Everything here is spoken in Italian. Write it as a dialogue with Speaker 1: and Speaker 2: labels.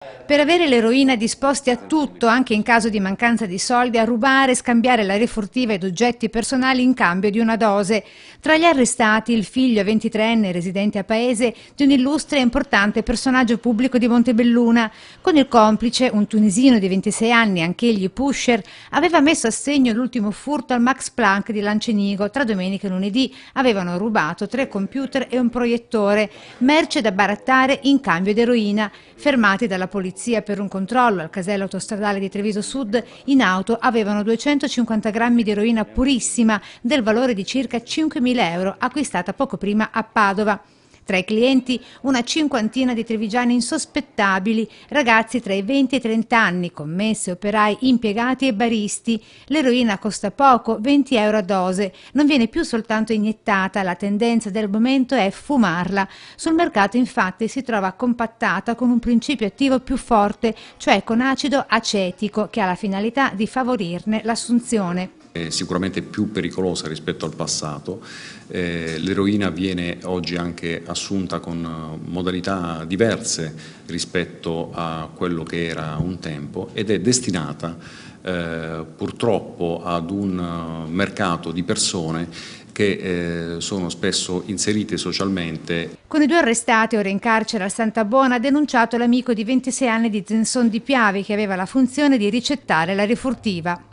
Speaker 1: Per avere l'eroina disposti a tutto, anche in caso di mancanza di soldi, a rubare e scambiare l'aria furtiva ed oggetti personali in cambio di una dose. Tra gli arrestati il figlio 23enne residente a Paese di un illustre e importante personaggio pubblico di Montebelluna. Con il complice, un tunisino di 26 anni, anch'egli pusher, aveva messo a segno l'ultimo furto al Max Planck di Lancenigo. Tra domenica e lunedì avevano rubato 3 computer e un proiettore, merce da barattare in cambio di eroina. Fermati dalla polizia per un controllo al casello autostradale di Treviso Sud, in auto avevano 250 grammi di eroina purissima del valore di circa 5.000 euro, acquistata poco prima a Padova. Tra i clienti una cinquantina di trevigiani insospettabili, ragazzi tra i 20 e i 30 anni, commesse, operai, impiegati e baristi. L'eroina costa poco, 20 euro a dose, non viene più soltanto iniettata, la tendenza del momento è fumarla. Sul mercato infatti si trova compattata con un principio attivo più forte, cioè con acido acetico, che ha la finalità di favorirne l'assunzione.
Speaker 2: È sicuramente più pericolosa rispetto al passato. L'eroina viene oggi anche assunta con modalità diverse rispetto a quello che era un tempo ed è destinata purtroppo ad un mercato di persone che sono spesso inserite socialmente.
Speaker 1: Con i 2 arrestati, ora in carcere a Santabona, ha denunciato l'amico di 26 anni di Zenson di Piavi, che aveva la funzione di ricettare l'aria furtiva.